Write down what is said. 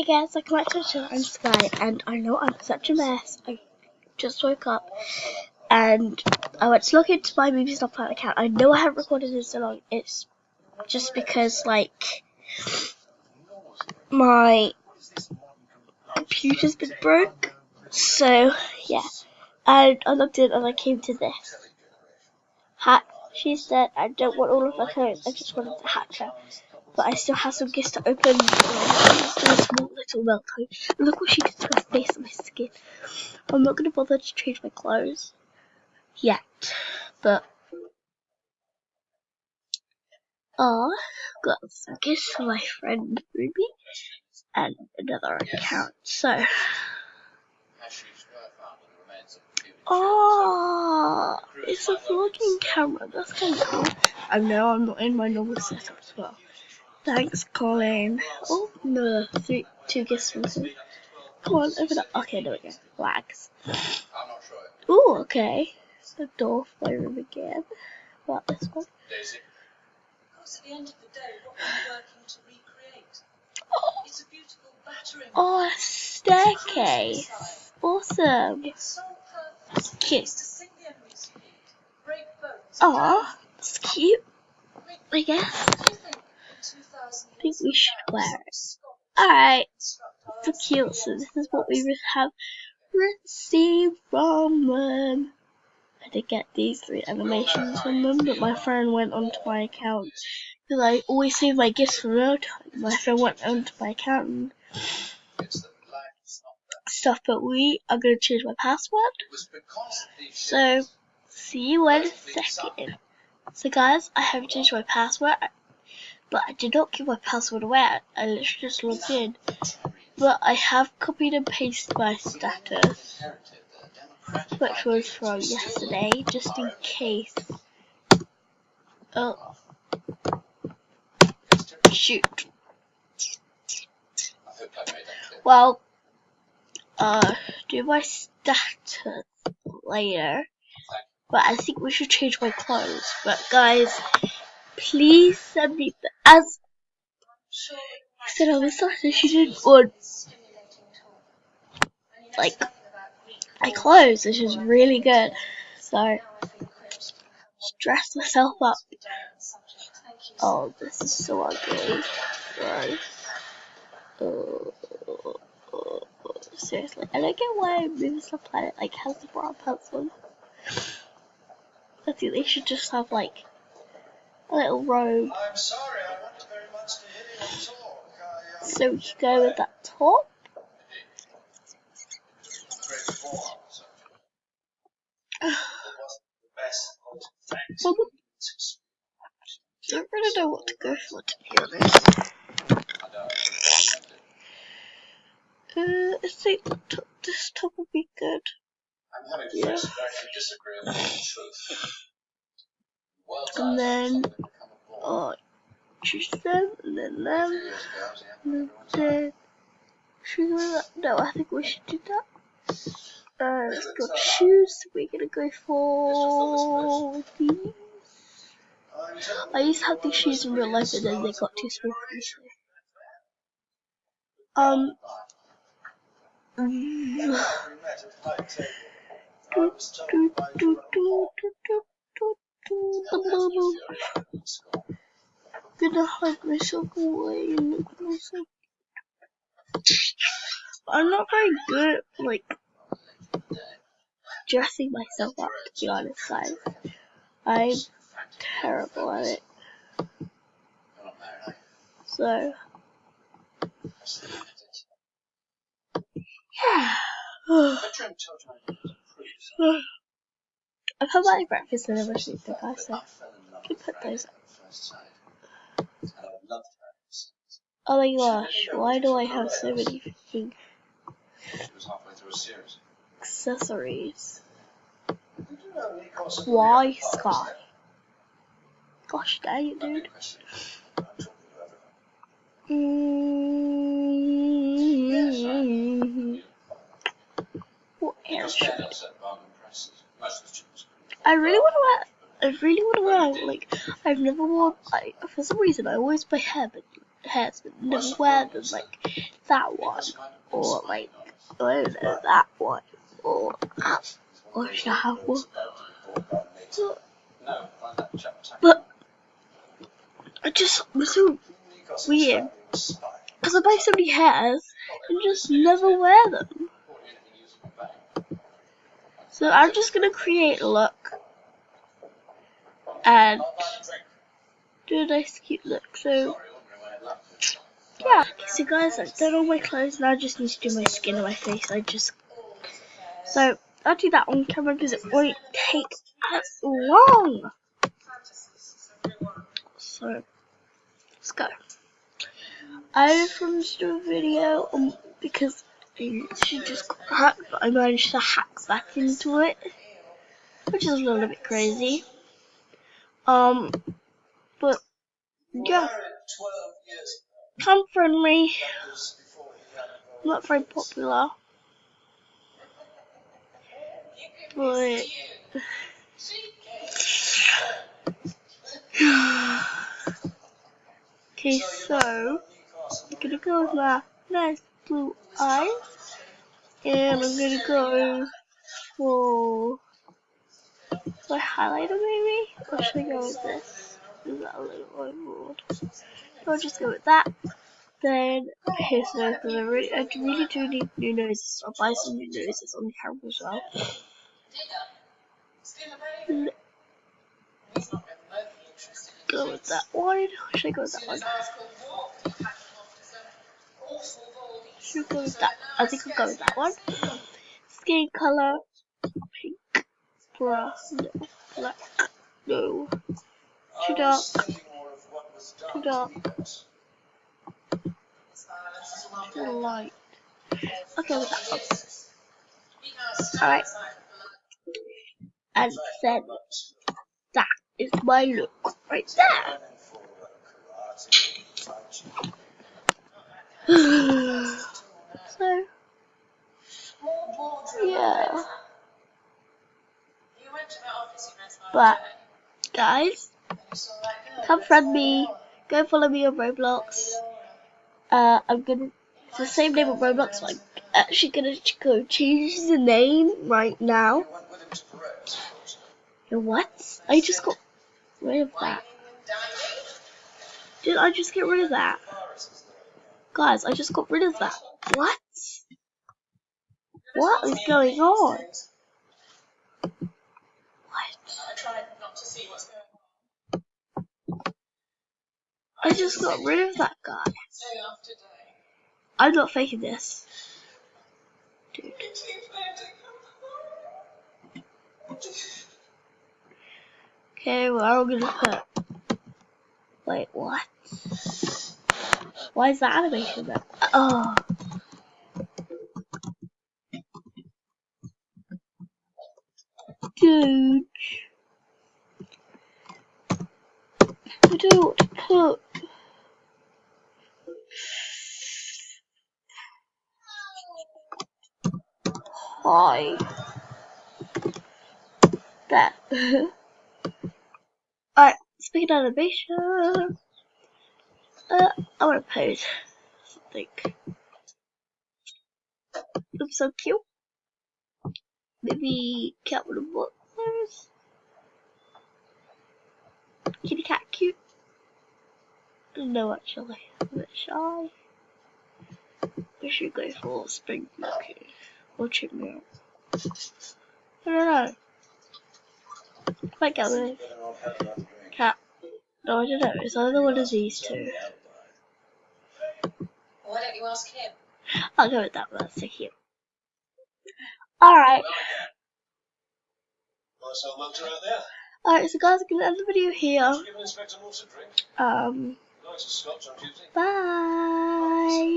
Hey guys, welcome back to the show. I'm Sky, and I know I'm such a mess. I just woke up, and I went to log into my Movie Stuff Planet account. I know I haven't recorded in so long. It's just because, like, my computer's been broke. So, yeah. And I logged in, and I came to this. She said, I don't want all of her clothes. I just wanted to hatch her. But I still have some gifts to open. A small little milk toy. Look what she did to her face and my skin. I'm not gonna bother to change my clothes yet, but got some gifts for my friend Ruby and another account. So, it's a vlogging camera. That's kind of cool. I know I'm not in my normal setup as well. Thanks, Colin. Oh no, two gifts from him. Come on, open up. Okay, there we go. Flags. Ooh, okay. The door room again. What, this one? Daisy. At the end of the day, what are you working to recreate? It's a beautiful battering. Oh, a staircase. Awesome. It's so perfect. Cute. To sing the enemy speed, break boats. Oh, it's cute. I guess. I think we should wear it. Alright. So cute. So this is what we have received from them. I did get these 3 animations from them, but my friend went onto my account because I always save my gifts for real time. My friend went onto my account and stuff, but we are going to change my password. So, see you in a second. So guys, I have changed my password, but I did not give my password away. I literally just logged in. But I have copied and pasted my status, which was from yesterday, just in case. Oh, shoot. Well, do my status later, but I think we should change my clothes. But guys, please send me, as I said on the status, she didn't want, like, my clothes, which is really good. So, dress myself up. Oh, this is so ugly. Right. Seriously, I don't get why Movie Stuff Planet like has the brown pants on. I think they should just have like a little robe. I'm sorry, I wanted very much to hear you talk. So we can go with that top. I don't really know what to go for, to be honest. I think this top would be good. Yeah. And then, choose them, and then them, and then shoes like that. No, I think we should do that. Let's go to shoes. We're gonna go for these. I used to have these shoes in real life, and then they got too small for me. Gonna hide myself away and look at myself. I'm not very good at, like, dressing myself up, to be honest, guys. I'm terrible at it. So, yeah. I've had my breakfast and never sleeping, guys, so I can put those up. Oh my gosh, why do I have so many freaking accessories? Why, Sky? Gosh dang it, dude. What else should I do? I really want to wear, like, I've never worn, for some reason I always buy hairs, but never wear them, like, that one, or like, I don't know, that one, or should I have one? But it just was so weird, because I buy so many hairs and just never wear them. So I'm just gonna create a look and do a nice cute look. So yeah, so guys, I've done all my clothes, now I just need to do my skin and my face. So I'll do that on camera because it won't take as long. So let's go. I filmed a video because she just got hacked, but I managed to hack back into it, which is a little bit crazy. But yeah, I'm friendly, not very popular, but okay, so I'm gonna go with my nice blue eyes, and I'm gonna go for my highlighter maybe, or should I go with this? Is that a little overboard? I'll just go with that. Then his nose, because I really do need new noses. I'll buy some new noses on the camera as well. Go with that one. Should I go with that one? Should I go with that? I think I'll go with that one. Skin color, pink, black, no, too dark, too light. Okay, with that one. Alright. And then that is my look right there. So, yeah. But, guys, come friend me. Go follow me on Roblox. It's the same name on Roblox, but I'm actually gonna go change the name right now. You know what? I just got rid of that. Did I just get rid of that? Guys, I just got rid of that. What? What is going on? What? I just got rid of that guy. I'm not faking this. Dude. Okay, well, I'm gonna put... Wait, what? Why is that animation there? Oh. Dude. I don't know what to put. Hi. There. Alright, speaking of animation, I want to pose something. Looks so cute. Maybe cat with a butlers. Kitty cat cute. I don't know actually. I'm a bit shy. We should go for spring monkey or chipmunk. I don't know. Might go with cat. No, I don't know. It's either one of these two. Why don't you ask him? I'll go with that one. That's so cute. Alright. Alright, so guys, I'm gonna end the video here. Bye.